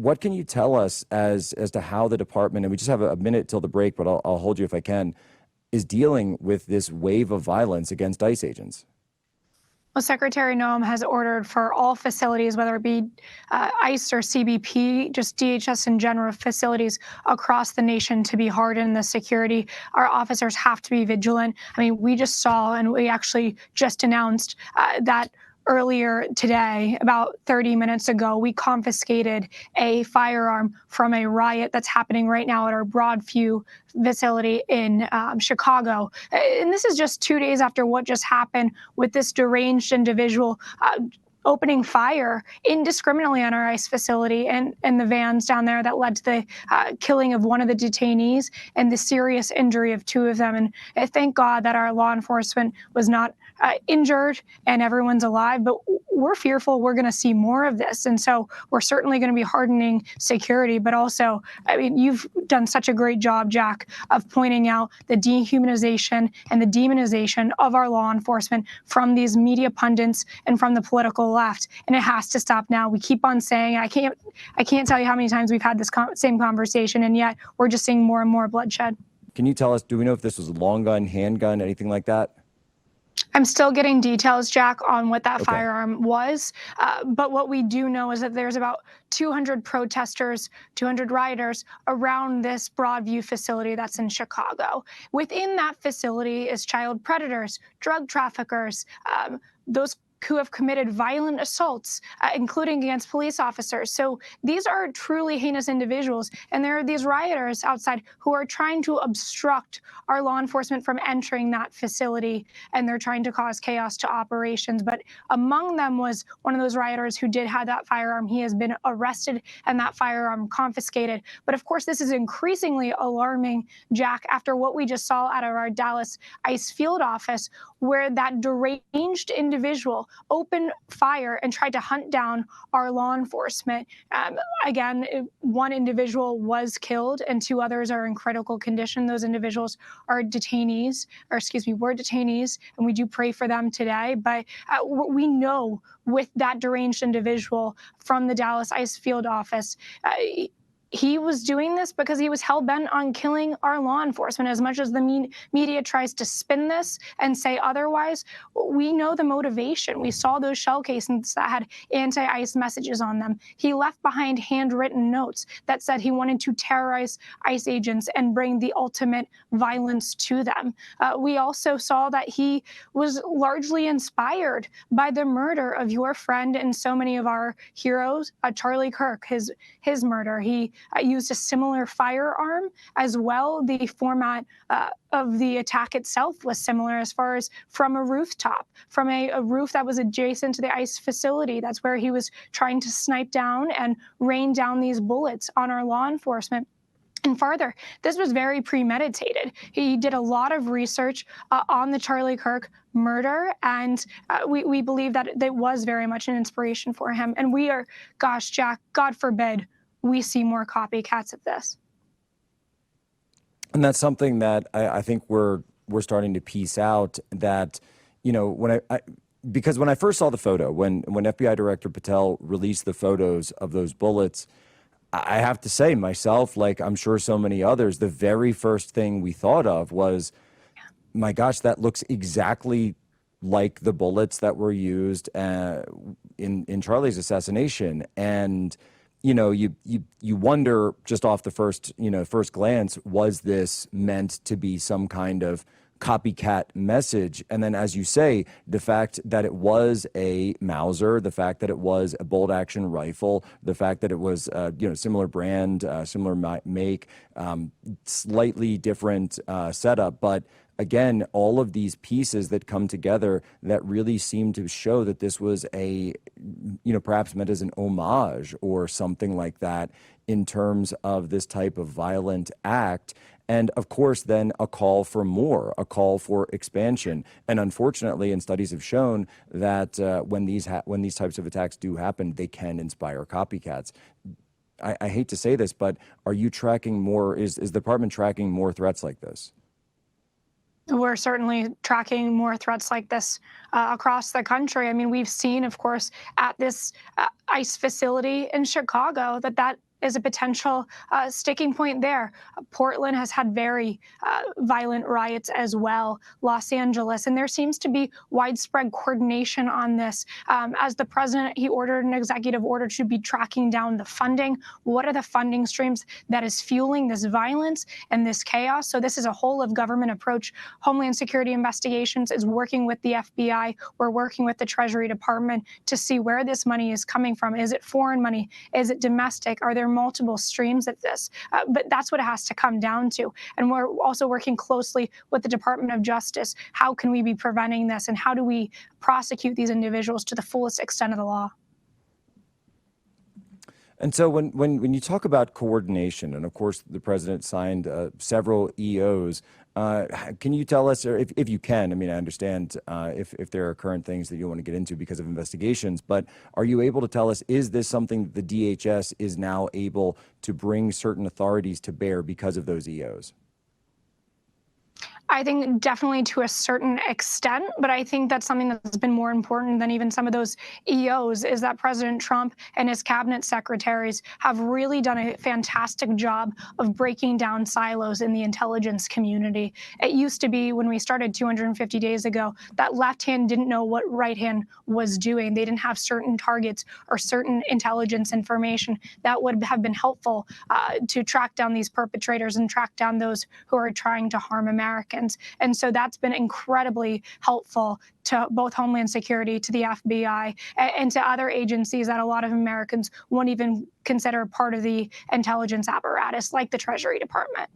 what can you tell us as to how the department, and we just have a minute till the break, but I'll hold you if I can, is dealing with this wave of violence against ICE agents? Well, Secretary Noem has ordered for all facilities, whether it be ICE or CBP, just DHS and general facilities across the nation, to be hardened the security. Our officers have to be vigilant. I mean, we just saw, and we actually just announced that earlier today, about 30 minutes ago, we confiscated a firearm from a riot that's happening right now at our Broadview facility in Chicago. And this is just 2 days after what just happened with this deranged individual opening fire indiscriminately on our ICE facility and the vans down there that led to the killing of one of the detainees and the serious injury of two of them. And thank God that our law enforcement was not injured and everyone's alive, but we're fearful we're going to see more of this. And so we're certainly going to be hardening security, but also, I mean, you've done such a great job, Jack, of pointing out the dehumanization and the demonization of our law enforcement from these media pundits and from the political left. And it has to stop now. We keep on saying, I can't tell you how many times we've had this same conversation, and yet we're just seeing more and more bloodshed. Can you tell us, do we know if this was a long gun, handgun, anything like that? I'm still getting details, Jack, on what that firearm was. But what we do know is that there's about 200 protesters, 200 rioters around this Broadview facility that's in Chicago. Within that facility is child predators, drug traffickers, those who have committed violent assaults, including against police officers. So these are truly heinous individuals. And there are these rioters outside who are trying to obstruct our law enforcement from entering that facility, and they're trying to cause chaos to operations. But among them was one of those rioters who did have that firearm. He has been arrested and that firearm confiscated. But of course, this is increasingly alarming, Jack, after what we just saw out of our Dallas ICE field office, where that deranged individual opened fire and tried to hunt down our law enforcement. Again, one individual was killed and two others are in critical condition. Those individuals are detainees, or excuse me, were detainees, and we do pray for them today. But we know with that deranged individual from the Dallas ICE field office, he was doing this because he was hell-bent on killing our law enforcement. As much as the media tries to spin this and say otherwise, we know the motivation. We saw those shell casings that had anti-ICE messages on them. He left behind handwritten notes that said he wanted to terrorize ICE agents and bring the ultimate violence to them. We also saw that he was largely inspired by the murder of your friend and so many of our heroes, Charlie Kirk, his murder. He used a similar firearm as well. The format of the attack itself was similar, as far as from a rooftop, from a roof that was adjacent to the ICE facility. That's where he was trying to snipe down and rain down these bullets on our law enforcement. And further, this was very premeditated. He did a lot of research on the Charlie Kirk murder, and we believe that it was very much an inspiration for him. And we are, gosh, Jack, God forbid, we see more copycats of this. And that's something that I think we're starting to piece out, that, you know, because when I first saw the photo, when FBI Director Patel released the photos of those bullets, I have to say myself, like I'm sure so many others, the very first thing we thought of was, my gosh, that looks exactly like the bullets that were used in Charlie's assassination. And you know, you wonder just off the first glance, was this meant to be some kind of copycat message? And then, as you say, the fact that it was a Mauser, the fact that it was a bolt action rifle, the fact that it was similar brand, similar make, slightly different setup, but again, all of these pieces that come together that really seem to show that this was perhaps meant as an homage or something like that in terms of this type of violent act. And of course, then a call for more, a call for expansion. And unfortunately, and studies have shown that when these types of attacks do happen, they can inspire copycats. I hate to say this, but are you tracking more? Is the department tracking more threats like this? We're certainly tracking more threats like this across the country. I mean, we've seen, of course, at this ICE facility in Chicago that is a potential sticking point there. Portland has had very violent riots as well, Los Angeles, and there seems to be widespread coordination on this. As the president, he ordered an executive order to be tracking down the funding. What are the funding streams that is fueling this violence and this chaos? So this is a whole of government approach. Homeland Security Investigations is working with the FBI. We're working with the Treasury Department to see where this money is coming from. Is it foreign money? Is it domestic? Are there multiple streams of this? But that's what it has to come down to. And we're also working closely with the Department of Justice. How can we be preventing this? And how do we prosecute these individuals to the fullest extent of the law? And so when you talk about coordination, and of course the president signed several EOs, can you tell us, or if you can, I mean, I understand if there are current things that you want to get into because of investigations, but are you able to tell us, is this something the DHS is now able to bring certain authorities to bear because of those EOs? I think definitely to a certain extent, but I think that's something that's been more important than even some of those EOs is that President Trump and his cabinet secretaries have really done a fantastic job of breaking down silos in the intelligence community. It used to be when we started 250 days ago, that left hand didn't know what right hand was doing. They didn't have certain targets or certain intelligence information that would have been helpful to track down these perpetrators and track down those who are trying to harm Americans. And so that's been incredibly helpful to both Homeland Security, to the FBI, and to other agencies that a lot of Americans won't even consider part of the intelligence apparatus, like the Treasury Department.